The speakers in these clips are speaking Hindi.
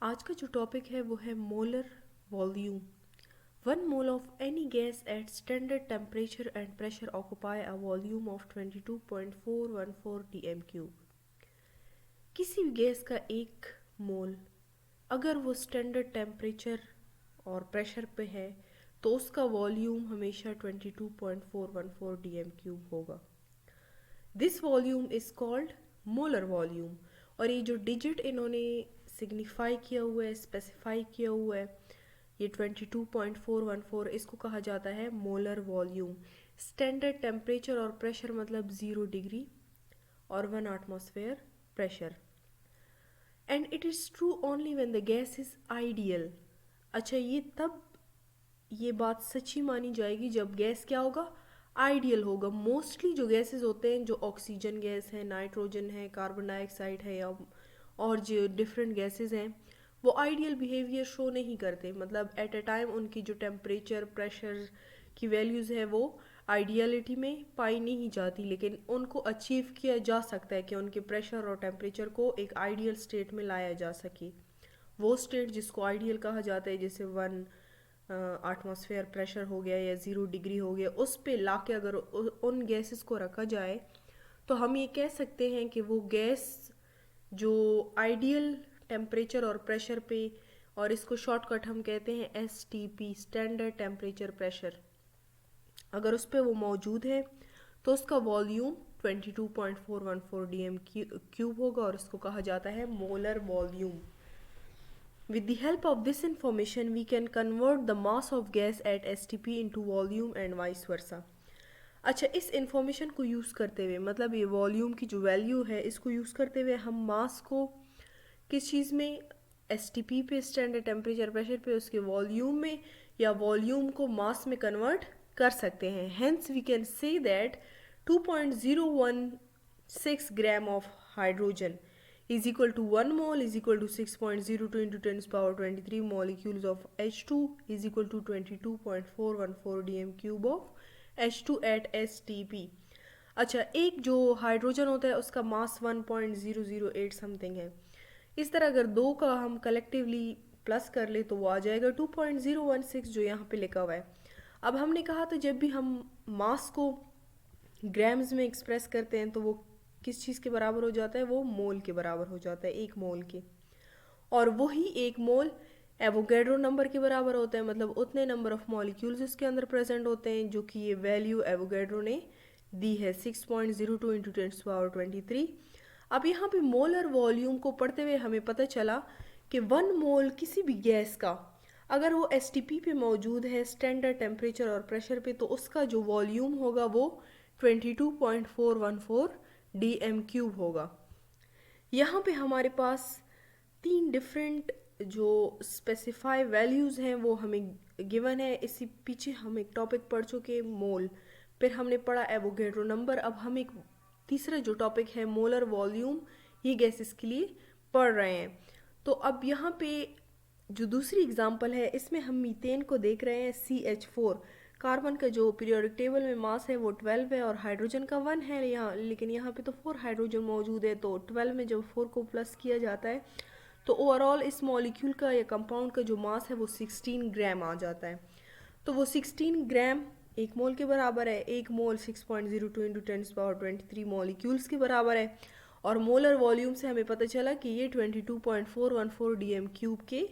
आज का जो टॉपिक है वो है molar volume. One mole of any gas at standard temperature and pressure occupy a volume of 22.414 dm cube. किसी भी गैस का एक मोल अगर वो स्टैंडर्ड टेम्परेचर और प्रेशर पे है तो उसका वॉल्यूम हमेशा 22.414 dm क्यूब होगा। This volume is called molar volume. और ये जो डिजिट इन्होंने सिग्निफाई किया हुआ है, स्पेसिफाई किया हुआ है, ये 22.414, इसको कहा जाता है मोलर वॉल्यूम। स्टैंडर्ड टेम्परेचर और प्रेशर मतलब 0 डिग्री और 1 atmosphere pressure. And it is true only when the gas is ideal. अच्छा, ये तब ये बात सच्ची मानी जाएगी जब गैस क्या होगा, आइडियल होगा। मोस्टली जो गैसेस होते हैं, जो ऑक्सीजन गैस है, नाइट्रोजन है, कार्बन डाइऑक्साइड है, या और जो डिफरेंट गैसेस हैं, वो आइडियल बिहेवियर शो नहीं करते। मतलब एट अ टाइम उनकी जो टेम्परेचर प्रेशर की वैल्यूज़ है वो आइडियलिटी में पाई नहीं जाती, लेकिन उनको अचीव किया जा सकता है कि उनके प्रेशर और टेम्परेचर को एक आइडियल स्टेट में लाया जा सके। वो स्टेट जिसको आइडियल कहा जाता है, जैसे 1 एटमॉस्फेयर प्रेशर हो गया या 0 डिग्री हो गया, उस पे लाके अगर उन गैसेस को रखा जाए तो हम ये कह सकते हैं कि वो गैस जो आइडियल टेम्परेचर और प्रेशर पे, और इसको शॉर्टकट हम कहते हैं STP, स्टैंडर्ड टेम्परेचर प्रेशर, अगर उस पर वो मौजूद है तो उसका वॉल्यूम 22.414 dm क्यूब होगा और उसको कहा जाता है molar volume. With the help of this information, we can convert the mass of gas at STP into volume and vice versa. अच्छा, इस इंफॉर्मेशन को यूज़ करते हुए, मतलब ये वॉल्यूम की जो वैल्यू है इसको यूज़ करते हुए हम मास को किस चीज़ में, STP पे, स्टैंडर्ड टेम्परेचर प्रेशर पे, उसके वॉल्यूम में, या वॉल्यूम को मास में कन्वर्ट कर सकते हैं। Hence we can say that 2.016 gram of hydrogen is equal to 1 mole is equal to 6.02 into 10 power 23 molecules of H2 is equal to 22.414 dm cube of H2 at STP। अच्छा, एक जो हाइड्रोजन होता है उसका मास 1.008 समथिंग है। इस तरह अगर दो का हम कलेक्टिवली प्लस कर ले तो वो आ जाएगा 2.016 जो यहाँ पे लिखा हुआ है। अब हमने कहा था जब भी हम मास को ग्राम्स में एक्सप्रेस करते हैं तो वो किस चीज़ के बराबर हो जाता है, वो मोल के बराबर हो जाता है, एक मोल के। और वही एक मोल एवोगैड्रो नंबर के बराबर होता है, मतलब उतने नंबर ऑफ मॉलिक्यूल्स उसके अंदर प्रेजेंट होते हैं जो कि ये वैल्यू एवोगैड्रो ने दी है 6.02 इंटू 10 पावर 23। अब यहाँ पे मोलर वॉल्यूम को पढ़ते हुए हमें पता चला कि 1 मोल किसी भी गैस का अगर वो STP पे मौजूद है, स्टैंडर्ड टेम्परेचर और प्रेशर पे, तो उसका जो वॉल्यूम होगा वो 22.414 dm क्यूब होगा। यहाँ पे हमारे पास तीन डिफरेंट जो स्पेसिफाई वैल्यूज़ हैं वो हमें गिवन है। इसी पीछे हम एक टॉपिक पढ़ चुके, मोल, फिर हमने पढ़ा एवोगैड्रो नंबर। अब हम एक तीसरा जो टॉपिक है मोलर वॉल्यूम, ये गैसेस के लिए पढ़ रहे हैं। तो अब यहाँ पे जो दूसरी एग्जांपल है इसमें हम मीथेन को देख रहे हैं, CH4। कार्बन का जो पीरियोडिक टेबल में मास है वो 12 है और हाइड्रोजन का 1 है यहाँ, लेकिन यहाँ पे तो 4 हाइड्रोजन मौजूद है, तो 12 में जब 4 को प्लस किया जाता है तो ओवरऑल इस मॉलिक्यूल का या कंपाउंड का जो मास है वो 16 ग्राम आ जाता है। तो वो 16 ग्राम एक मोल के बराबर है। एक मोल 6.02 इंटू 10 पावर 23 मॉलिक्यूल्स के बराबर है। और मोलर वॉल्यूम से हमें पता चला कि ये 22.414 dm क्यूब के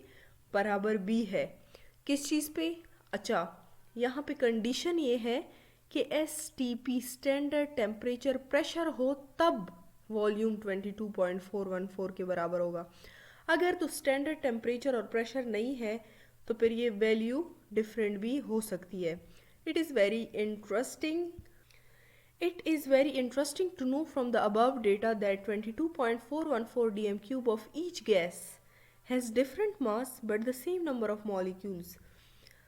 बराबर भी है। किस चीज़ पे? अच्छा, यहाँ पे कंडीशन ये है कि STP स्टैंडर्ड टेम्परेचर प्रेशर हो तब वॉल्यूम 22.414 के बराबर होगा। अगर तो स्टैंडर्ड टेम्परेचर और प्रेशर नहीं है तो फिर ये वैल्यू डिफरेंट भी हो सकती है। It is very interesting It is very interesting to know from the above data that 22.414 dm cube of each gas has different mass but the same number of molecules।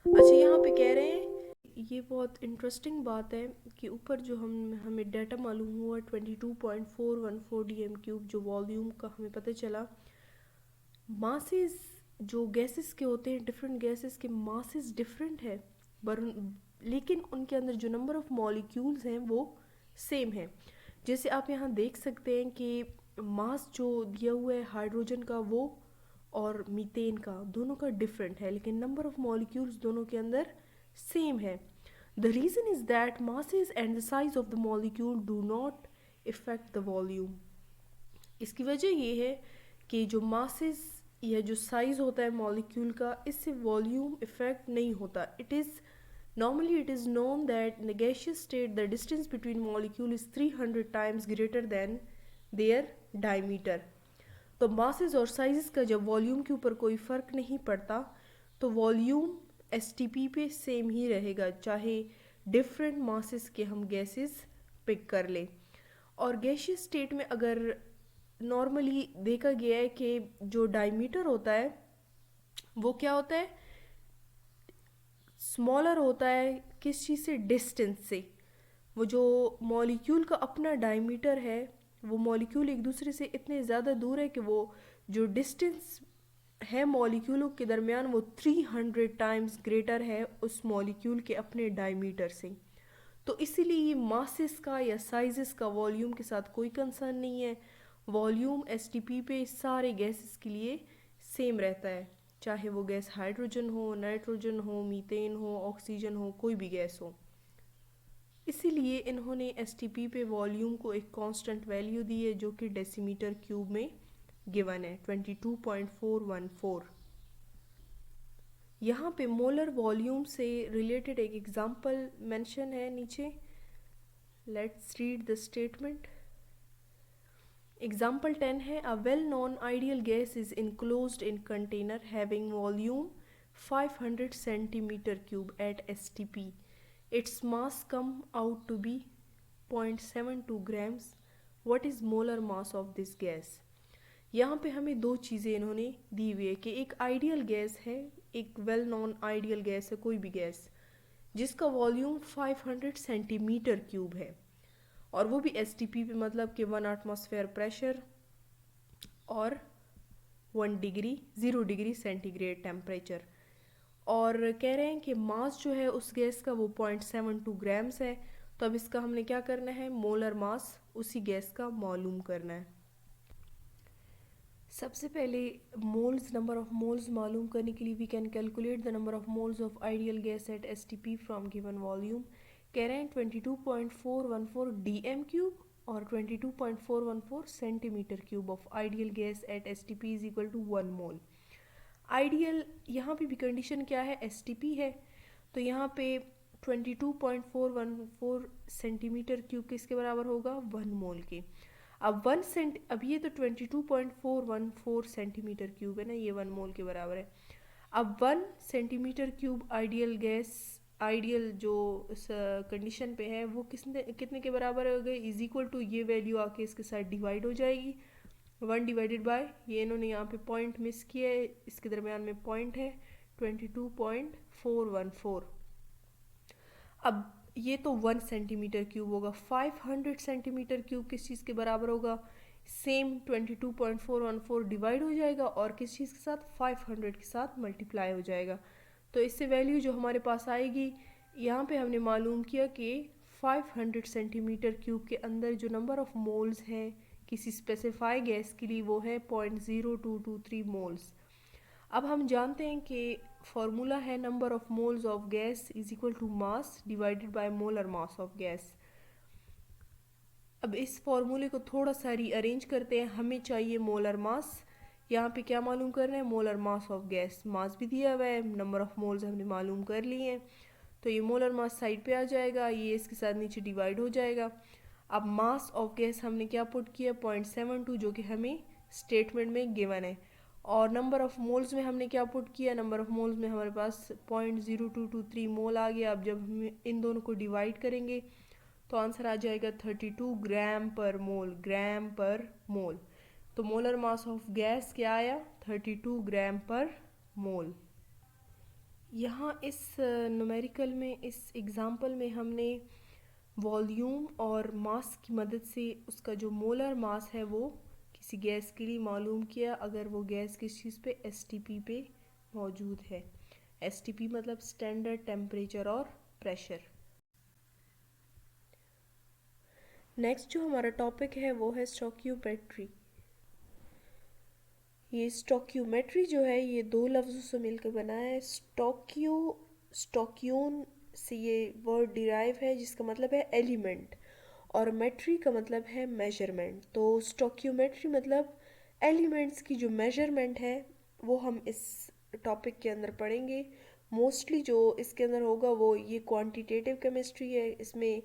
अच्छा, यहाँ पे कह रहे हैं, ये बहुत इंटरेस्टिंग बात है कि ऊपर जो हमें डाटा मालूम हुआ 22.414 dm क्यूब, जो वॉल्यूम का हमें पता चला, मासेस जो गैसेस के होते हैं, डिफरेंट गैसेस के मासेस डिफरेंट है, पर लेकिन उनके अंदर जो नंबर ऑफ मॉलिक्यूल्स हैं वो सेम है। जैसे आप यहाँ देख सकते हैं कि मास जो दिया हुआ है हाइड्रोजन का वो और मीथेन का, दोनों का डिफरेंट है, लेकिन नंबर ऑफ मॉलिक्यूल्स दोनों के अंदर सेम है. The reason is that masses and the size of the molecule do not effect the volume. इसकी वजह ये है कि जो मासेस या जो साइज़ होता है मॉलिक्यूल का, इससे वॉल्यूम इफेक्ट नहीं होता. Normally it is known that in the gaseous state the distance between molecule is 300 times greater than their diameter. तो masses और sizes का जब वॉल्यूम के ऊपर कोई फ़र्क नहीं पड़ता तो वॉल्यूम STP पे सेम ही रहेगा, चाहे डिफरेंट masses के हम गैसेस पिक कर लें. और गैशियस स्टेट में अगर नॉर्मली देखा गया है कि जो डायमीटर होता है वो क्या होता है, स्मॉलर होता है. किस चीज़ से? डिस्टेंस से. वो जो मॉलिक्यूल का अपना डायमीटर है, वो मॉलिक्यूल एक दूसरे से इतने ज़्यादा दूर है कि वो जो डिस्टेंस है मॉलिक्यूलों के दरमियान वो 300 टाइम्स ग्रेटर है उस मॉलिक्यूल के अपने डायमीटर से. तो इसीलिए ये मासेस का या साइजेस का वॉल्यूम के साथ कोई कंसर्न नहीं है. वॉल्यूम STP पे सारे गैसेस के लिए सेम रहता है, चाहे वो गैस हाइड्रोजन हो, नाइट्रोजन हो, मीथेन हो, ऑक्सीजन हो, कोई भी गैस हो. इसीलिए इन्होंने STP पे वॉल्यूम को एक कांस्टेंट वैल्यू दी है जो कि डेसीमीटर क्यूब में गिवन है 22.414. यहाँ पे मोलर वॉल्यूम से रिलेटेड एक एग्जांपल मेंशन है नीचे. Let's read the statement. Example 10 है, a well-known ideal gas is enclosed in container having volume 500 centimeter cube at STP. Its mass come out to be 0.72 grams. What is molar mass of this gas? यहाँ पे हमें दो चीज़ें इन्होंने दी हुई है कि एक आइडियल गैस है, एक वेल नॉन आइडियल गैस है, कोई भी गैस जिसका वॉल्यूम 500 सेंटीमीटर क्यूब है और वो भी STP पे, मतलब कि 1 एटमॉस्फेयर प्रेशर और 0 डिग्री सेंटीग्रेड टेम्परेचर. और कह रहे हैं कि मास जो है उस गैस का वो 0.72 ग्राम्स है. तो अब इसका हमने क्या करना है, मोलर मास उसी गैस का मालूम करना है. सबसे पहले मोल्स, नंबर ऑफ मोल्स मालूम करने के लिए we can calculate the number of moles of ideal gas at STP from given volume. कह रहे हैं 22.414 DM क्यूब और 22.414 centimetre cube of ideal gas at STP is equal to 1 mole. Ideal यहाँ पे भी कंडीशन क्या है, STP है. तो यहाँ पे 22.414 सेंटीमीटर क्यूब किसके बराबर होगा, 1 मोल के. अब ये तो 22.414 सेंटीमीटर क्यूब है ना, ये 1 मोल के बराबर है. अब 1 centimetre cube ideal gas, ideal जो इस कंडीशन पे है वो कितने के बराबर हो गए, इज इक्वल टू, ये वैल्यू आके इसके साथ डिवाइड हो जाएगी, 1 डिवाइडेड बाय, ये इन्होंने यहाँ पे पॉइंट मिस किया है, इसके दरमियान में पॉइंट है 22.414. अब ये तो 1 सेंटीमीटर क्यूब होगा, 500 सेंटीमीटर क्यूब किस चीज़ के बराबर होगा, सेम 22.414 डिवाइड हो जाएगा और किस चीज़ के साथ, 500 के साथ मल्टीप्लाई हो जाएगा. तो इससे वैल्यू जो हमारे पास आएगी, यहाँ पे हमने मालूम किया कि 500 सेंटीमीटर क्यूब के अंदर जो नंबर ऑफ मोल्स हैं किसी स्पेसिफाई गैस के लिए वो है 0.0223 मोल्स. अब हम जानते हैं कि फॉर्मूला है number of moles of gas is equal to mass divided by molar mass of gas. अब इस फॉर्मूले को थोड़ा सा रीअरेंज करते हैं. हमें चाहिए मोलर मास, यहाँ पे क्या मालूम करना है, मोलर मास ऑफ गैस. मास भी दिया हुआ है, नंबर ऑफ मोल्स हमने मालूम कर लिए हैं, तो ये मोलर मास साइड पे आ जाएगा, ये इसके साथ नीचे डिवाइड हो जाएगा. अब मास ऑफ गैस हमने क्या पुट किया, 0.72, जो कि हमें स्टेटमेंट में गिवन है. और नंबर ऑफ मोल्स में हमने क्या पुट किया, नंबर ऑफ मोल्स में हमारे पास 0.0223 मोल आ गया. अब जब हम इन दोनों को डिवाइड करेंगे तो आंसर आ जाएगा 32 ग्राम पर मोल, ग्राम पर मोल. तो मोलर मास ऑफ गैस क्या आया, 32 ग्राम पर मोल. यहाँ इस न्यूमेरिकल में, इस एग्जांपल में हमने वॉल्यूम और मास की मदद से उसका जो मोलर मास है वो किसी गैस के लिए मालूम किया, अगर वो गैस किस चीज़ पे, STP पे मौजूद है. STP मतलब स्टैंडर्ड टेम्परेचर और प्रेशर. नेक्स्ट जो हमारा टॉपिक है वो है स्टोइकियोमेट्री. ये स्टोक्यूमेट्री जो है ये दो लफ्ज़ों से मिलकर बना है। स्टोक्यून से ये वर्ड डिराइव है जिसका मतलब है एलिमेंट, और मेट्री का मतलब है मेजरमेंट। तो स्टोक्यूमेट्री मतलब एलिमेंट्स की जो मेजरमेंट है वो हम इस टॉपिक के अंदर पढ़ेंगे। मोस्टली जो इसके अंदर होगा वो ये क्वांटिटेटिव केमिस्ट्री है। इसमें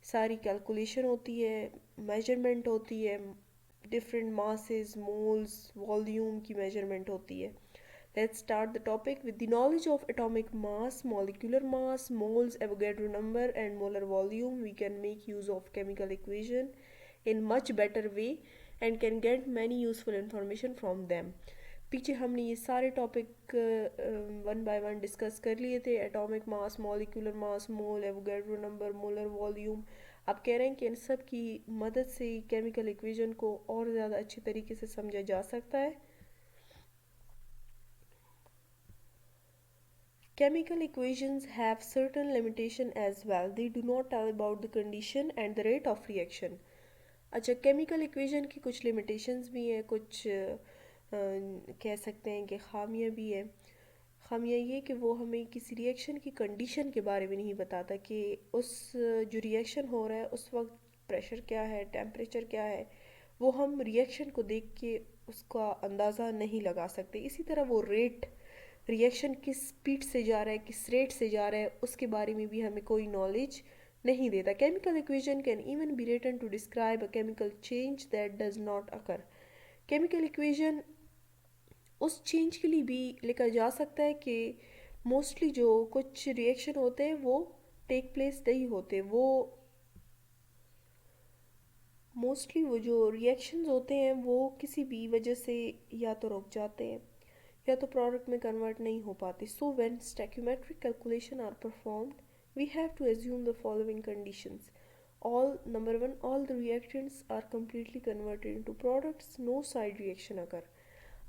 सारी कैलकुलेशन होती है, मेजरमेंट होती है, डिफरेंट मासेस, मोल्स, वॉल्यूम की मेजरमेंट होती है। Let's start the topic with the knowledge of atomic mass, molecular mass, moles, Avogadro number, and molar volume. We can make use of chemical equation in much better way and can get many useful information from them. पीछे हमने ये सारे topic one by one discuss कर लिए थे। एटॉमिक मास, मॉलिक्यूलर मास, मोल, एवोगैड्रो नंबर, मोलर वॉल्यूम। आप कह रहे हैं कि इन सब की मदद से केमिकल इक्वेशन को और ज़्यादा अच्छे तरीके से समझा जा सकता है। Chemical equations have certain limitation as well. They do not tell about the condition and the rate of reaction. अच्छा, केमिकल इक्वेशन की कुछ लिमिटेशंस भी हैं, कुछ कह सकते हैं कि खामियां भी हैं। खामियां ये कि वो हमें किसी रिएक्शन की कंडीशन के बारे में नहीं बताता कि उस जो रिएक्शन हो रहा है उस वक्त प्रेशर क्या है, टेम्परेचर क्या है, वो हम रिएक्शन को देख के उसका अंदाज़ा नहीं लगा सकते। इसी तरह वो रेट, रिएक्शन किस स्पीड से जा रहा है, किस रेट से जा रहा है, उसके बारे में भी हमें कोई नॉलेज नहीं देता। Chemical equation can even be written to describe a chemical change that does not occur. Chemical equation उस चेंज के लिए भी लिखा जा सकता है कि मोस्टली जो कुछ रिएक्शन होते हैं वो टेक प्लेस नहीं होते। वो जो रिएक्शंस होते हैं वो किसी भी वजह से या तो रुक जाते हैं या तो प्रोडक्ट में कन्वर्ट नहीं हो पाते। So when stoichiometric calculation are performed we have to assume the following conditions. All number one, all the reactants are completely converted into products, no side reaction occur।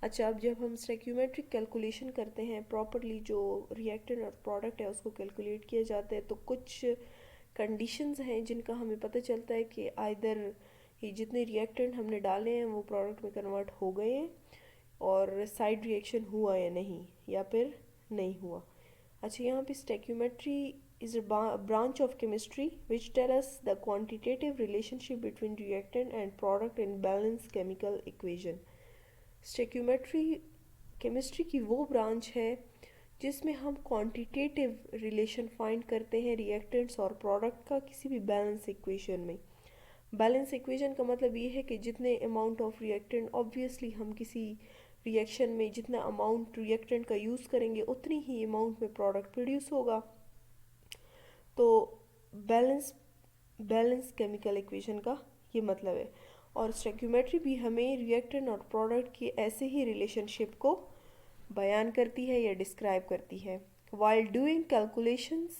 अच्छा, अब जब हम स्टैक्योमेट्रिक कैलकुलेशन करते हैं प्रॉपरली, जो रिएक्टेंट और प्रोडक्ट है उसको कैलकुलेट किया जाता है, तो कुछ कंडीशंस हैं जिनका हमें पता चलता है कि आइदर ये जितने रिएक्टेंट हमने डाले हैं वो प्रोडक्ट में कन्वर्ट हो गए हैं और साइड रिएक्शन हुआ या नहीं, या फिर नहीं हुआ। अच्छा, यहाँ पे स्टैक्योमेट्री is a branch of chemistry which tell us the quantitative relationship between reactant and product in balanced chemical equation। Stoichiometry chemistry की वो ब्रांच है जिसमें हम क्वांटिटेटिव रिलेशन फाइंड करते हैं रिएक्टेंट्स और प्रोडक्ट का किसी भी बैलेंस इक्वेशन में। बैलेंस इक्वेशन का मतलब ये है कि जितने अमाउंट ऑफ रिएक्टेंट, ऑब्वियसली हम किसी रिएक्शन में जितना अमाउंट रिएक्टेंट का यूज़ करेंगे उतनी ही अमाउंट में प्रोडक्ट प्रोड्यूस होगा। तो बैलेंस बैलेंस केमिकल इक्वेशन का ये मतलब है। और स्टैक्योमेट्री भी हमें रिएक्टेंट और प्रोडक्ट की ऐसे ही रिलेशनशिप को बयान करती है या डिस्क्राइब करती है। While doing calculations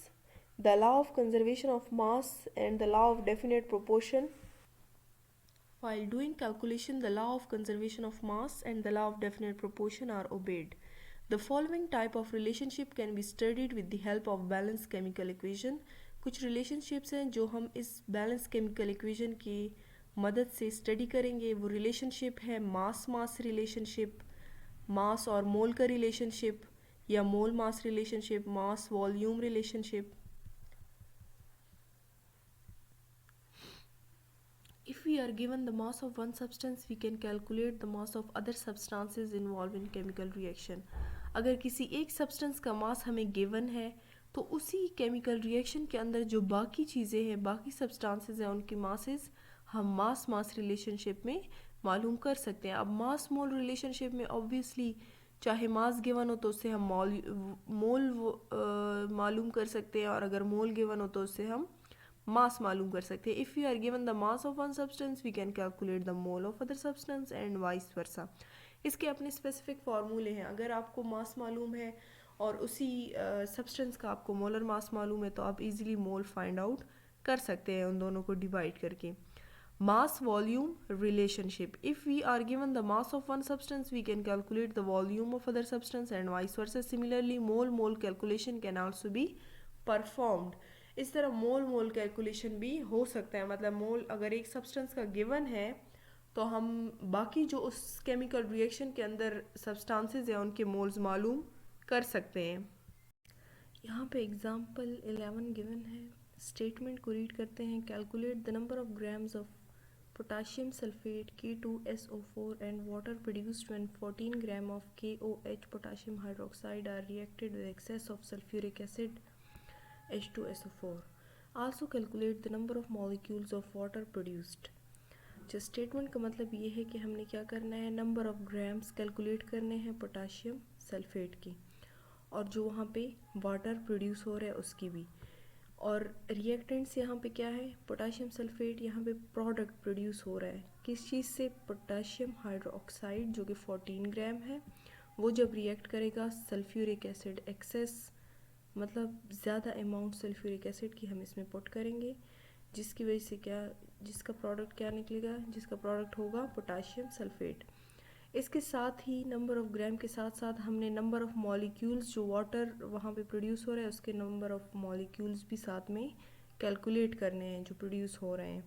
the law of conservation of mass and the law of definite proportion While doing calculation, the law of conservation of mass and the law of definite proportion are obeyed. The following type of relationship can be studied with the help of balanced chemical equation. कुछ relationships हैं जो हम इस balanced chemical equation की मदद से स्टडी करेंगे। वो रिलेशनशिप है मास मास रिलेशनशिप, मास और मोल का रिलेशनशिप, या mole mass relationship, mass volume relationship. If we are given the mass of one substance, we can calculate the mass of other substances involved in chemical reaction। अगर किसी एक सब्सटेंस का मास हमें गिवन है तो उसी केमिकल रिएक्शन के अंदर जो बाकी चीज़ें हैं, बाकी सब्सटेंसेस हैं, उनकी मासेस हम मास मास रिलेशनशिप में मालूम कर सकते हैं। अब मास मोल रिलेशनशिप में ऑब्वियसली चाहे मास गिवन हो तो उससे हम मोल मालूम कर सकते हैं, और अगर मोल गिवन हो तो उससे हम मास मालूम कर सकते हैं। If we are given the mass of one substance we can calculate the mole of other substance and vice versa. इसके अपने स्पेसिफिक फार्मूले हैं। अगर आपको मास मालूम है और उसी सब्सटेंस का आपको मोलर मास मालूम है तो आप इजीली मोल फाइंड आउट कर सकते हैं उन दोनों को डिवाइड करके। Mass volume relationship, if we are given the mass of one substance we can calculate the volume of other substance and vice versa. Similarly mole mole calculation can also be performed. इस तरह मोल मोल कैलकुलेशन भी हो सकता है। मतलब मोल अगर एक सब्सटेंस का गिवन है तो हम बाकी जो उस केमिकल रिएक्शन के अंदर सब्सटेंसेस हैं उनके मोल्स मालूम कर सकते हैं। यहाँ पे एग्जांपल 11 गिवन है। स्टेटमेंट को रीड करते हैं। Calculate the number of grams of potassium sulfate K2SO4 and water produced when 14 gram of KOH potassium hydroxide are reacted with excess of sulfuric acid H2SO4. Also calculate the number of molecules of water produced. जो स्टेटमेंट का मतलब ये है कि हमने क्या करना है, नंबर ऑफ ग्राम्स कैलकुलेट करने हैं पोटाशियम सल्फेट की, और जो वहाँ पे वाटर प्रोड्यूस हो रहा है उसकी भी। और रिएक्टेंट्स यहाँ पे क्या है, पोटाशियम सल्फेट यहाँ पे प्रोडक्ट प्रोड्यूस हो रहा है किस चीज़ से, पोटाशियम हाइड्रोक्साइड जो कि 14 ग्राम है, वो जब रिएक्ट करेगा सल्फ्यूरिक एसिड एक्सेस, मतलब ज़्यादा अमाउंट सल्फ्यूरिक एसिड की हम इसमें पुट करेंगे, जिसकी वजह से क्या, जिसका प्रोडक्ट क्या निकलेगा, जिसका प्रोडक्ट होगा पोटाशियम सल्फेट। इसके साथ ही नंबर ऑफ़ ग्राम के साथ साथ हमने नंबर ऑफ़ मॉलिक्यूल्स जो वाटर वहाँ पे प्रोड्यूस हो रहा है उसके नंबर ऑफ़ मॉलिक्यूल्स भी साथ में कैलकुलेट करने हैं जो प्रोड्यूस हो रहे हैं।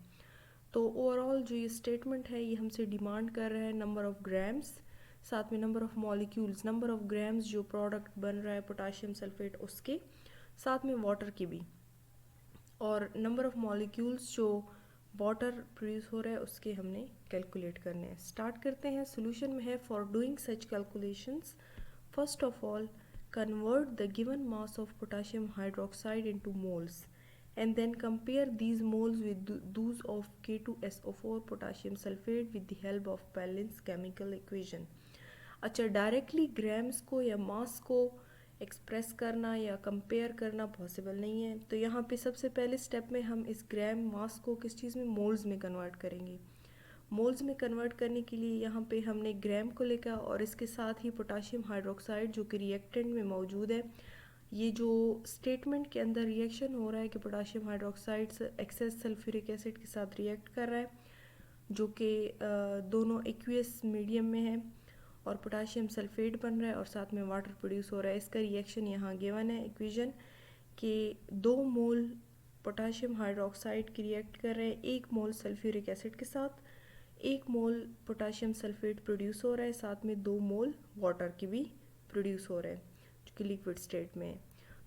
तो ओवरऑल जो ये स्टेटमेंट है ये हमसे डिमांड कर रहा है नंबर ऑफ़ ग्राम्स, साथ में number of molecules, number of grams जो प्रोडक्ट बन रहा है पोटाशियम सल्फेट उसके, साथ में वाटर की भी, और नंबर ऑफ़ मॉलिक्यूल्स जो वाटर प्रोड्यूस हो रहा है उसके हमने कैलकुलेट करने हैं। स्टार्ट करते हैं। सोल्यूशन में है for doing such calculations, first of all convert the given mass of potassium hydroxide into moles and then compare these moles with those of K2SO4 potassium sulfate with the help of balanced chemical equation। अच्छा, डायरेक्टली ग्राम्स को या मास को एक्सप्रेस करना या कंपेयर करना पॉसिबल नहीं है, तो यहाँ पे सबसे पहले स्टेप में हम इस ग्राम मास को किस चीज़ में, मोल्स में कन्वर्ट करेंगे। मोल्स में कन्वर्ट करने के लिए यहाँ पे हमने ग्राम को लेकर और इसके साथ ही पोटाशियम हाइड्रोक्साइड जो कि रिएक्टेंट में मौजूद है, ये जो स्टेटमेंट के अंदर रिएक्शन हो रहा है कि potassium hydroxide excess sulphuric acid के साथ रिएक्ट कर रहा है, जो कि दोनों एक्वियस मीडियम में है, और पोटाशियम सल्फेट बन रहा है और साथ में वाटर प्रोड्यूस हो रहा है। इसका रिएक्शन यहाँ गिवन है इक्वेशन कि 2 मोल पोटाशियम हाइड्रोक्साइड की रिएक्ट कर रहे हैं 1 मोल सल्फ्यूरिक एसिड के साथ, 1 मोल पोटाशियम सल्फेट प्रोड्यूस हो रहा है, साथ में 2 मोल वाटर की भी प्रोड्यूस हो रहा है जो कि लिक्विड स्टेट में है।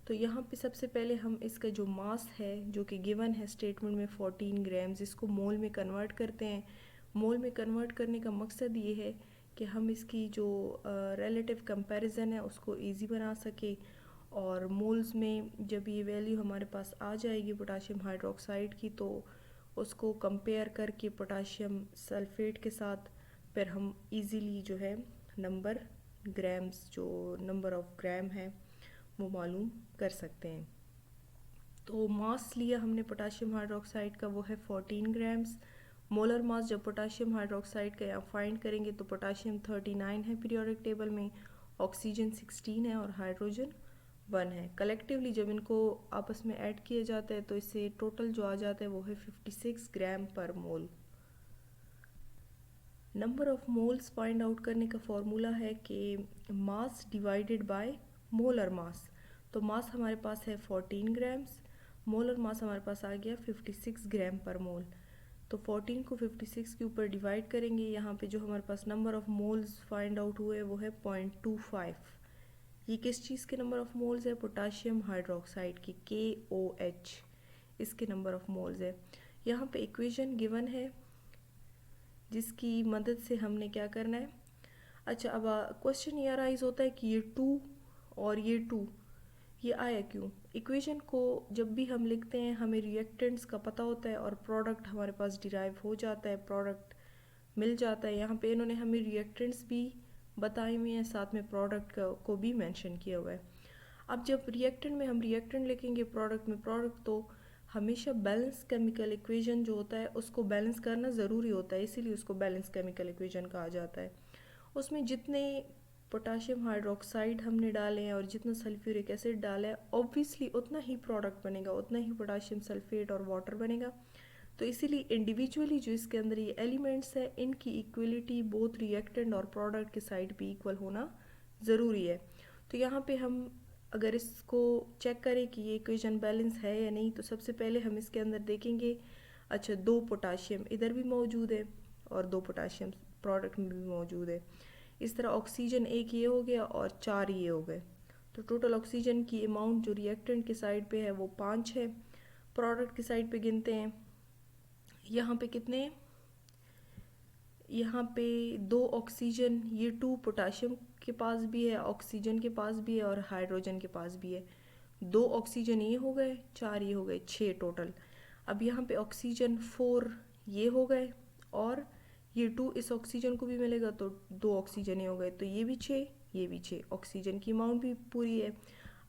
तो यहाँ पे सबसे पहले हम इसका जो मास है जो कि गिवन है स्टेटमेंट में 14 ग्राम्स, इसको मोल में कन्वर्ट करते हैं। मोल में कन्वर्ट करने का मकसद ये है कि हम इसकी जो रिलेटिव कंपैरिजन है उसको इजी बना सके, और मोल्स में जब ये वैल्यू हमारे पास आ जाएगी पोटाशियम हाइड्रोक्साइड की, तो उसको कंपेयर करके पोटाशियम सल्फेट के साथ फिर हम इजीली जो है नंबर ग्राम्स, जो नंबर ऑफ ग्राम है वो मालूम कर सकते हैं। तो मास लिया हमने पोटाशियम हाइड्रोक्साइड का वो है 14 ग्राम्स। मोलर मास जब पोटाशियम हाइड्रोक्साइड का यहाँ फाइंड करेंगे तो पोटाशियम 39 है पीरियोडिक टेबल में, ऑक्सीजन 16 है और हाइड्रोजन 1 है। कलेक्टिवली जब इनको आपस में ऐड किया जाता है तो इससे टोटल जो आ जाता है वो है 56 gram per mole. Number of moles find out करने का फॉर्मूला है कि mass divided by molar mass. तो मास हमारे पास है 14 ग्राम्स, मोलर मास हमारे पास आ गया 56 ग्राम पर मोल। तो 14 को 56 के ऊपर डिवाइड करेंगे, यहाँ पे जो हमारे पास number of moles find out हुए वो है 0.25। ये किस चीज़ के नंबर ऑफ मोल्स है, पोटाशियम हाइड्रोक्साइड की KOH, इसके नंबर ऑफ मोल्स है। यहाँ पे इक्वेशन गिवन है जिसकी मदद से हमने क्या करना है। अच्छा, अब क्वेश्चन ये राइज होता है कि ये 2 और ये 2 ये आया क्यों। इक्वेशन को जब भी हम लिखते हैं हमें रिएक्टेंट्स का पता होता है और प्रोडक्ट हमारे पास डिराइव हो जाता है, प्रोडक्ट मिल जाता है। यहाँ पे इन्होंने हमें रिएक्टेंट्स भी बताए हुए हैं, साथ में प्रोडक्ट को भी मेंशन किया हुआ है। अब जब रिएक्टेंट में हम रिएक्टेंट लिखेंगे, प्रोडक्ट में प्रोडक्ट, तो हमेशा बैलेंस केमिकल इक्वेशन जो होता है उसको बैलेंस करना ज़रूरी होता है, इसीलिए उसको बैलेंस केमिकल इक्वेशन कहा जाता है। उसमें जितने पोटाशियम हाइड्रोक्साइड हमने डाले हैं और जितना सल्फ्यूरिक एसिड डाला है, ऑब्वियसली उतना ही प्रोडक्ट बनेगा, उतना ही पोटाशियम सल्फेट और वाटर बनेगा। तो इसीलिए इंडिविजुअली जो इसके अंदर ये एलिमेंट्स है इनकी इक्वलिटी बोथ रिएक्टेंट और प्रोडक्ट के साइड पे इक्वल होना ज़रूरी है। तो यहाँ पे हम अगर इसको चेक करें कि ये इक्वेशन बैलेंस है या नहीं, तो सबसे पहले हम इसके अंदर देखेंगे, अच्छा 2 पोटाशियम इधर भी मौजूद है और 2 पोटाशियम प्रोडक्ट में भी मौजूद है। इस तरह ऑक्सीजन एक ये हो गया और 4 ये हो गए। तो टोटल ऑक्सीजन की अमाउंट जो रिएक्टेंट के साइड पे है वो 5 है। प्रोडक्ट की साइड पे गिनते हैं, यहाँ पे कितने हैं? यहाँ पे 2 ऑक्सीजन, ये 2 पोटाशियम के पास भी है, ऑक्सीजन के पास भी है और हाइड्रोजन के पास भी है। 2 ऑक्सीजन ये हो गए, 4 ये हो गए, 6 टोटल। अब यहाँ पे ऑक्सीजन 4 ये हो गए और ये 2 इस ऑक्सीजन को भी मिलेगा तो 2 ऑक्सीजन ये हो गए, तो ये भी 6 ये भी 6, ऑक्सीजन की अमाउंट भी पूरी है।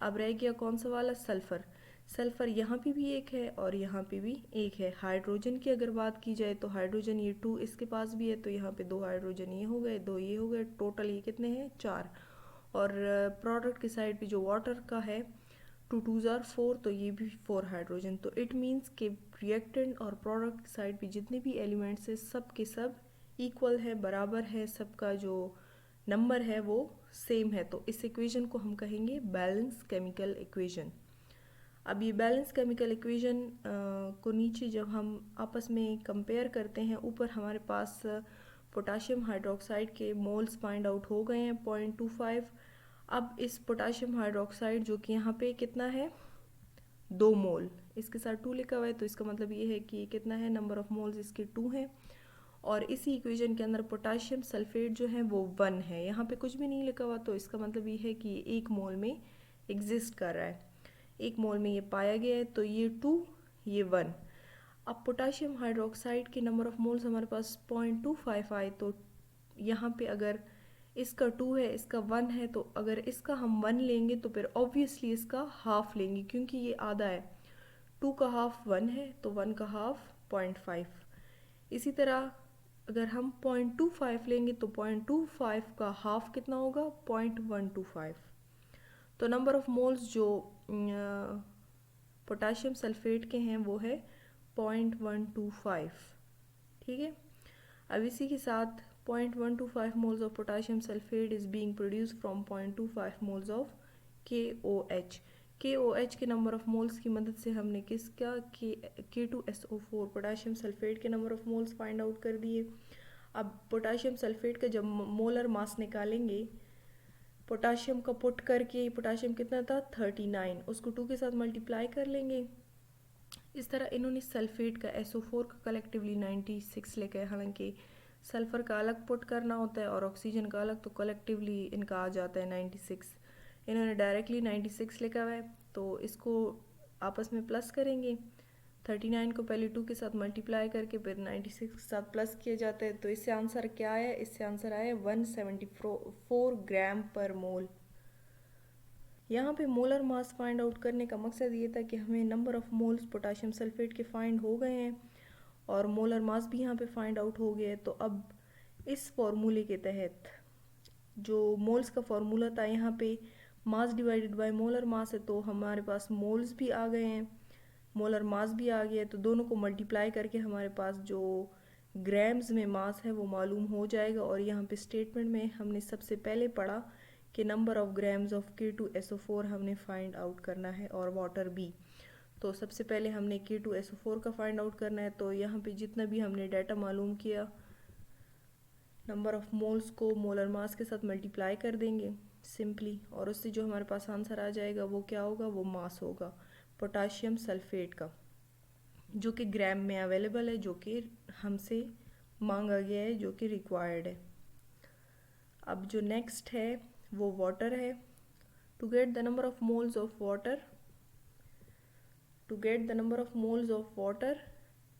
अब रह गया कौन सा वाला? सल्फ़र। सल्फ़र यहाँ पे भी एक है और यहाँ पे भी एक है। हाइड्रोजन की अगर बात की जाए तो हाइड्रोजन ये 2 इसके पास भी है, तो यहाँ पे 2 हाइड्रोजन ये हो गए, 2 ये हो गए, टोटल ये कितने हैं? 4। और प्रोडक्ट की साइड पे जो वाटर का है 2 2s are 4, तो ये भी 4 हाइड्रोजन। तो इट मीन्स के रिएक्टेंट और प्रोडक्ट की साइड पे जितने भी एलिमेंट्स है सब के सब इक्वल है, बराबर है, सबका जो नंबर है वो सेम है। तो इस इक्वेशन को हम कहेंगे बैलेंस केमिकल इक्वेशन। अब ये बैलेंस केमिकल इक्वेशन को नीचे जब हम आपस में कंपेयर करते हैं, ऊपर हमारे पास पोटाशियम हाइड्रोक्साइड के मोल्स फाइंड आउट हो गए हैं 0.25। अब इस पोटाशियम हाइड्रोक्साइड जो कि यहाँ पे कितना है? 2 मोल, इसके साथ 2 लिखा हुआ है, तो इसका मतलब ये है कि कितना है? नंबर ऑफ मोल्स इसके 2 हैं। और इसी इक्वेशन के अंदर पोटाशियम सल्फेट जो है वो 1 है, यहाँ पे कुछ भी नहीं लिखा हुआ, तो इसका मतलब ये है कि ये 1 मोल में एग्जिस्ट कर रहा है, 1 मोल में ये पाया गया है, तो ये 2 ये 1। अब पोटाशियम हाइड्रोक्साइड के नंबर ऑफ मोल्स हमारे पास 0.25 आए, तो यहाँ पे अगर इसका 2 है, इसका 1 है, तो अगर इसका हम 1 लेंगे तो फिर ऑब्वियसली इसका हाफ लेंगे, क्योंकि ये आधा है। 2 का हाफ 1 है, तो 1 का हाफ 0.5। इसी तरह अगर हम 0.25 लेंगे तो 0.25 का हाफ कितना होगा? 0.125। तो नंबर ऑफ मोल्स जो पोटाशियम सल्फेट के हैं वो है 0.125। ठीक है। अब इसी के साथ 0.125 moles of potassium sulfate is being produced from 0.25 moles of KOH। KOH के नंबर ऑफ मोल्स की मदद से हमने किसका? K2SO4 पोटाशियम सल्फेट के number of moles find out कर दिए। अब पोटाशियम सल्फेट का जब मोलर मास निकालेंगे, पोटाशियम का पुट करके पोटाशियम कितना था? 39, उसको 2 के साथ मल्टीप्लाई कर लेंगे। इस तरह इन्होंने सल्फेट का SO4 का कलेक्टिवली 96 लेकर, हालांकि सल्फ़र का अलग पुट करना होता है और ऑक्सीजन का अलग, तो कलेक्टिवली इनका आ जाता है 96। इन्होंने डायरेक्टली 96 लिखा हुआ है, तो इसको आपस में प्लस करेंगे। 39 को पहले 2 के साथ मल्टीप्लाई करके फिर 96 के साथ प्लस किया जाता है, तो इससे आंसर क्या आया? इससे आंसर आया 174 ग्राम पर मोल। यहाँ पे मोलर मास फाइंड आउट करने का मकसद ये था कि हमें number of moles potassium sulphate के फाइंड हो गए हैं और मोलर मास भी यहाँ पे फाइंड आउट हो गया है। तो अब इस फॉर्मूले के तहत जो मोल्स का फॉर्मूला था, यहाँ पे मास डिवाइडेड बाय मोलर मास है, तो हमारे पास मोल्स भी आ गए हैं, मोलर मास भी आ गया है, तो दोनों को मल्टीप्लाई करके हमारे पास जो ग्राम्स में मास है वो मालूम हो जाएगा। और यहाँ पे स्टेटमेंट में हमने सबसे पहले पढ़ा कि number of grams of K2SO4 हमने फाइंड आउट करना है और वाटर भी। तो सबसे पहले हमने K2SO4 का फाइंड आउट करना है, तो यहाँ पे जितना भी हमने डाटा मालूम किया, नंबर ऑफ मोल्स को मोलर मास के साथ मल्टीप्लाई कर देंगे सिंपली, और उससे जो हमारे पास आंसर आ जाएगा वो क्या होगा? वो मास होगा पोटाशियम सल्फेट का, जो कि ग्राम में अवेलेबल है, जो कि हमसे मांगा गया है, जो कि रिक्वायर्ड है। अब जो नेक्स्ट है वो वाटर है। To get the number of moles of water,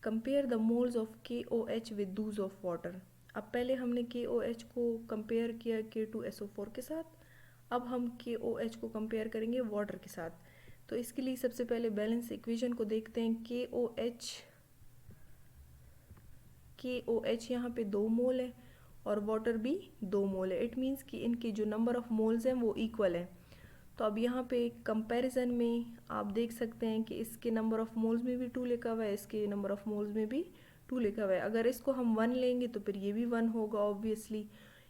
compare the moles of KOH with those of water. अब पहले हमने KOH को कंपेयर किया K2SO4 के साथ, अब हम KOH को कंपेयर करेंगे वाटर के साथ। तो इसके लिए सबसे पहले बैलेंस इक्वेशन को देखते हैं। KOH यहाँ पे 2 मोल है और वाटर भी 2 मोल है। इट मीन्स कि इनके जो नंबर ऑफ मोल्स हैं वो इक्वल है। तो अब यहाँ पे कंपैरिजन में आप देख सकते हैं कि इसके नंबर ऑफ मोल्स में भी 2 लिखा हुआ है, इसके नंबर ऑफ मोल्स में भी 2 लिखा हुआ है। अगर इसको हम 1 लेंगे तो फिर ये भी 1 होगा ऑब्वियसली।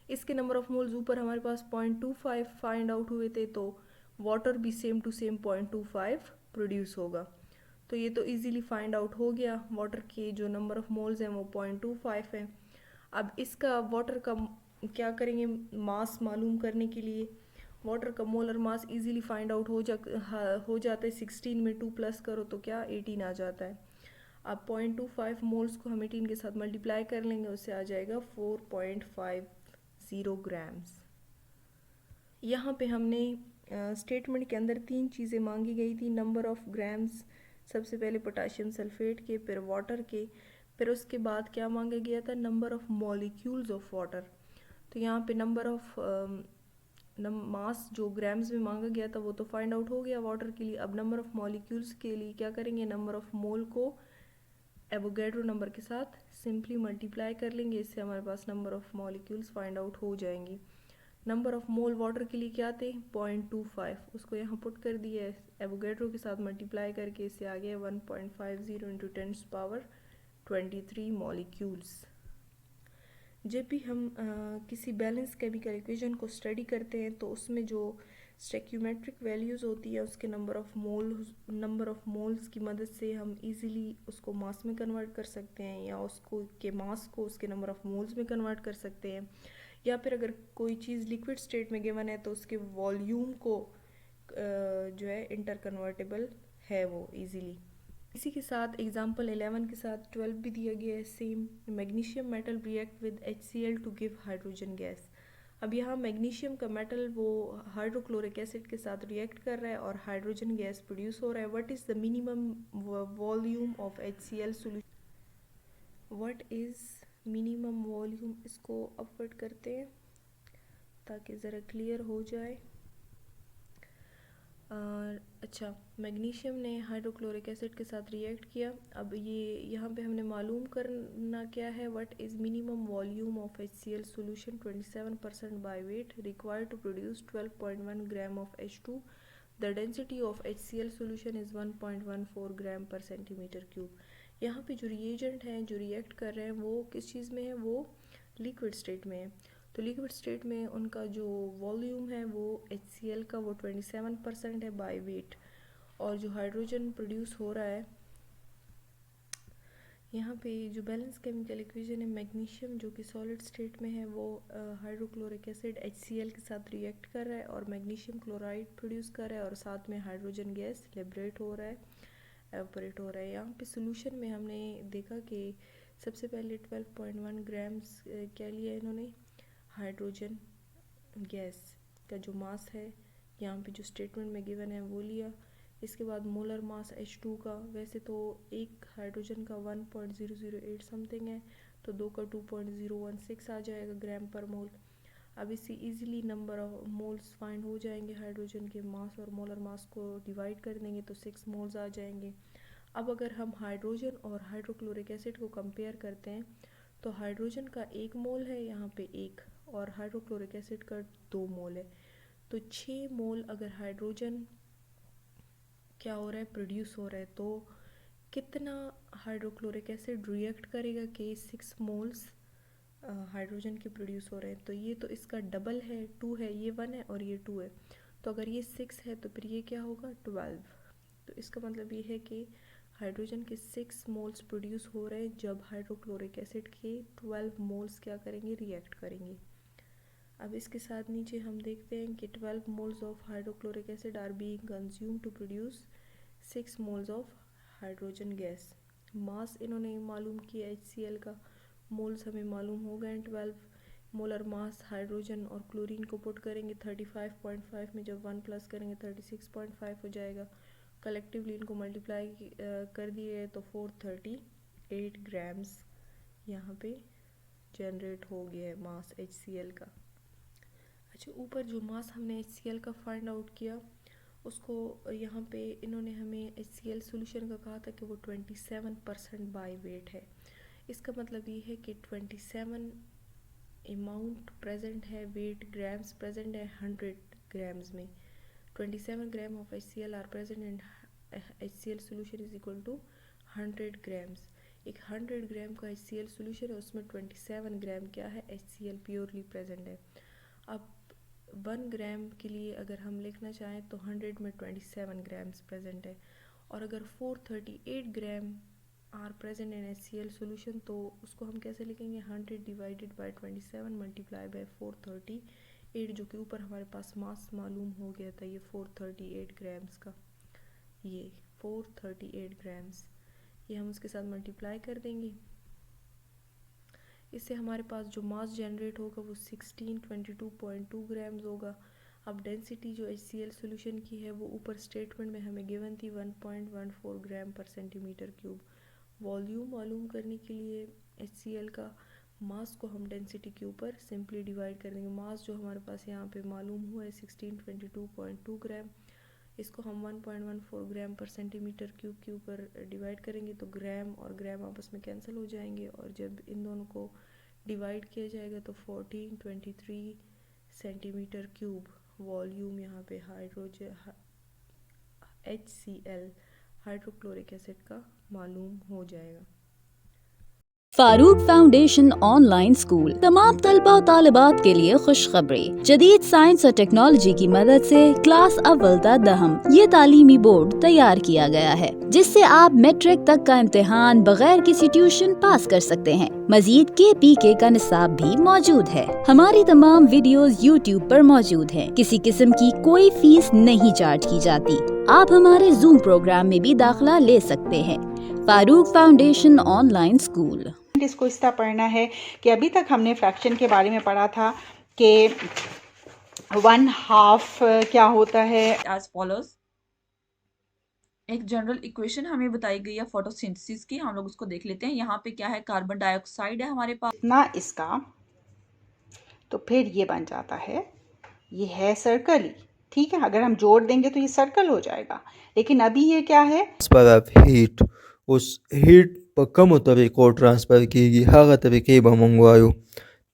इसके नंबर ऑफ मोल्स ऊपर हमारे पास 0.25 फाइंड आउट हुए थे, तो वाटर भी सेम टू सेम 0.25 प्रोड्यूस होगा। तो ये तो इजीली फाइंड आउट हो गया, वाटर के जो नंबर ऑफ मोल्स हैं वो 0.25 है। अब इसका वाटर का क्या करेंगे, मास मालूम करने के लिए वाटर का molar mass easily find out हो जाता है। 16 में 2 प्लस करो तो क्या 18 आ जाता है। अब 0.25 मोल्स को हम 18 के साथ मल्टीप्लाई कर लेंगे, उससे आ जाएगा 4.50 ग्राम्स। यहाँ पे हमने स्टेटमेंट के अंदर 3 चीज़ें मांगी गई थी, नंबर ऑफ़ ग्राम्स सबसे पहले पोटाशियम सल्फेट के, फिर वाटर के, फिर उसके बाद क्या मांगा गया था, number of molecules of water. तो यहाँ पे नंबर ऑफ़ मास जो ग्राम्स में मांगा गया था वो तो फाइंड आउट हो गया वाटर के लिए। अब नंबर ऑफ़ मॉलिक्यूल्स के लिए क्या करेंगे, नंबर ऑफ़ मोल को एवोगैड्रो नंबर के साथ सिंपली मल्टीप्लाई कर लेंगे, इससे हमारे पास number of molecules find out हो जाएंगे। नंबर ऑफ़ मोल वाटर के लिए क्या थे, 0.25, उसको यहाँ पुट कर दिया है, एवोगैड्रो के साथ मल्टीप्लाई करके इससे आ गया 1.50 इंटू 10⁻23 मॉलिक्यूल्स। जब भी हम किसी बैलेंस केमिकल इक्वेशन को स्टडी करते हैं तो उसमें जो स्टैक्योमेट्रिक वैल्यूज़ होती है उसके नंबर ऑफ़ मोल्स की मदद से हम इजीली उसको मास में कन्वर्ट कर सकते हैं, या उसको के मास को उसके नंबर ऑफ़ मोल्स में कन्वर्ट कर सकते हैं, या फिर अगर कोई चीज़ लिक्विड स्टेट में गिवन है तो उसके वॉल्यूम को जो है इंटर कन्वर्टेबल है वो इजीली। इसी के साथ एग्जाम्पल 11 के साथ 12 भी दिया गया है same. Magnesium metal react with HCl to give hydrogen gas. अब यहाँ मैग्नीशियम का मेटल वो हाइड्रोक्लोरिक एसिड के साथ रिएक्ट कर रहा है और हाइड्रोजन गैस प्रोड्यूस हो रहा है। What is the minimum volume of HCl solution, what is minimum volume, इसको अपवर्ड करते हैं ताकि ज़रा क्लियर हो जाए। अच्छा, मैग्नीशियम ने हाइड्रोक्लोरिक एसिड के साथ रिएक्ट किया। अब ये यहाँ पे हमने मालूम करना क्या है, what is minimum volume of HCl solution 27% by weight required to produce 12.1 gram of H2। The density of HCl solution is 1.14 gram per centimetre cube. यहाँ पे जो रिएजेंट हैं जो रिएक्ट कर रहे हैं वो किस चीज़ में है, वो लिक्विड स्टेट में है। तो लिक्विड स्टेट में उनका जो वॉल्यूम है वो HCl का वो 27% है बाय वेट, और जो हाइड्रोजन प्रोड्यूस हो रहा है यहाँ पे जो बैलेंस केमिकल इक्वेशन है, मैग्नीशियम जो कि सॉलिड स्टेट में है वो हाइड्रोक्लोरिक एसिड HCl के साथ रिएक्ट कर रहा है और मैग्नीशियम क्लोराइड प्रोड्यूस कर रहा है, और साथ में हाइड्रोजन गैस लिबरेट हो रहा है, एवपोरेट हो रहा है। यहाँ पे सोल्यूशन में हमने देखा कि सबसे पहले 12.1 ग्राम्स क्या लिया इन्होंने, हाइड्रोजन गैस का जो मास है यहाँ पे जो स्टेटमेंट में गिवन है वो लिया। इसके बाद मोलर मास H2 का, वैसे तो एक हाइड्रोजन का 1.008 समथिंग है, तो दो का 2.016 आ जाएगा ग्राम पर मोल। अब इससे easily number of moles find हो जाएंगे, हाइड्रोजन के मास और मोलर मास को डिवाइड कर देंगे तो 6 मोल्स आ जाएंगे। अब अगर हम हाइड्रोजन और हाइड्रोक्लोरिक एसिड को कंपेयर करते हैं तो हाइड्रोजन का 1 मोल है यहाँ पे एक, और हाइड्रोक्लोरिक एसिड का 2 मोल है, तो 6 मोल अगर हाइड्रोजन क्या हो रहा है, प्रोड्यूस हो रहा है, तो कितना हाइड्रोक्लोरिक एसिड रिएक्ट करेगा कि 6 मोल्स हाइड्रोजन के प्रोड्यूस हो रहे हैं। तो ये तो इसका डबल है, 2 है, ये 1 है और ये 2 है, तो अगर ये 6 है तो फिर ये क्या होगा 12। तो इसका मतलब ये है कि हाइड्रोजन के 6 मोल्स प्रोड्यूस हो रहे हैं जब हाइड्रोक्लोरिक एसिड के 12 मोल्स क्या करेंगे, रिएक्ट करेंगे। अब इसके साथ नीचे हम देखते हैं कि 12 moles of hydrochloric acid are being consume to produce 6 moles of hydrogen gas. Mass इन्होंने मालूम किया HCl का, मोल्स हमें मालूम हो गए 12। मोलर मास हाइड्रोजन और क्लोरीन को पुट करेंगे 35.5 में, जब 1 प्लस करेंगे 36.5 हो जाएगा। कलेक्टिवली इनको मल्टीप्लाई कर दिए तो 438 ग्राम्स यहाँ पे जनरेट हो गया है मास HCl का। अच्छा, ऊपर जो मास हमने HCl का फाइंड आउट किया उसको यहाँ पे इन्होंने हमें HCl सॉल्यूशन का कहा था कि वो 27% बाय वेट है। इसका मतलब ये है कि 27 अमाउंट प्रेजेंट है, वेट ग्राम्स प्रेजेंट है 100 ग्राम्स में। 27 gram of HCl are present in HCl solution is equal to 100 grams. एक 100 ग्राम का HCl सॉल्यूशन है, उसमें 27 ग्राम क्या है, HCl प्योरली प्रेजेंट है। अब 1 ग्राम के लिए अगर हम लिखना चाहें तो 100 में 27 ग्राम्स प्रेजेंट है, और अगर 438 gram are present in HCl solution, तो उसको हम कैसे लिखेंगे, 100 डिवाइडेड बाई 27 मल्टीप्लाई बाई 438, जो कि ऊपर हमारे पास मास मालूम हो गया था ये 438 ग्राम्स का, ये 438 ग्राम्स, ये हम उसके साथ मल्टीप्लाई कर देंगे। इससे हमारे पास जो मास जनरेट होगा वो 1622.2 ग्राम्स होगा। अब डेंसिटी जो HCl सोल्यूशन की है वो ऊपर स्टेटमेंट में हमें गिवन थी 1.14 gram per centimetre cube. Volume मालूम करने के लिए HCl का मास को हम डेंसिटी के ऊपर सिंपली डिवाइड कर देंगे। मास जो हमारे पास यहाँ पे मालूम हुआ है 1622.2 ग्राम, इसको हम 1.14 ग्राम पर सेंटीमीटर क्यूब के ऊपर डिवाइड करेंगे तो ग्राम और ग्राम आपस में कैंसिल हो जाएंगे, और जब इन दोनों को डिवाइड किया जाएगा तो 1423 सेंटीमीटर क्यूब वॉल्यूम यहाँ पे हाइड्रोजन HCl हाइड्रोक्लोरिक एसिड का मालूम हो जाएगा। फारूक फाउंडेशन ऑनलाइन स्कूल तमाम तलबा और तालिबात के लिए खुशखबरी। जदीद साइंस और टेक्नोलॉजी की मदद से क्लास अव्वल ता दहम ये तालीमी बोर्ड तैयार किया गया है, जिससे आप मैट्रिक तक का इम्तिहान बगैर किसी ट्यूशन पास कर सकते हैं। मजीद KPK का निसाब भी मौजूद है। हमारी तमाम वीडियोस YouTube पर मौजूद हैं। किसी किस्म की कोई फीस नहीं चार्ज की जाती। आप हमारे जूम प्रोग्राम में भी दाखिला ले सकते हैं। Farooq foundation online school. इसको इस तरह पढ़ना है कि अभी तक हमने फ्रैक्शन के बारे में पढ़ा था कि 1/2 क्या होता है। एज फॉलोज, एक जनरल इक्वेशन हमें बताई गई है फोटोसिंथेसिस की, हम लोग उसको देख लेते हैं। यहाँ पे क्या है, कार्बन डाइऑक्साइड है हमारे पास, इतना इसका, तो फिर ये बन जाता है, ये है सर्कल ही, ठीक है। अगर हम जोड़ देंगे तो ये सर्कल हो जाएगा, लेकिन अभी ये क्या है, ट्रांसफर ऑफ हीट, उस हीट पर कम तरीक़ों ट्रांसफ़र की हर तरीके मंगवायो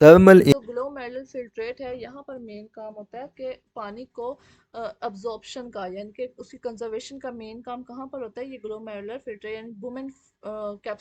थर्मल जो ग्लोमेरुलर फिल्ट्रेट है, यहाँ पर मेन काम होता है कि पानी को अब्जॉर्प्शन का, यानी कि उसकी कंजर्वेशन का मेन काम कहाँ पर होता है, ये ग्लोमेरुलर फिल्ट्रेट यानी वुमेन कैप्सूल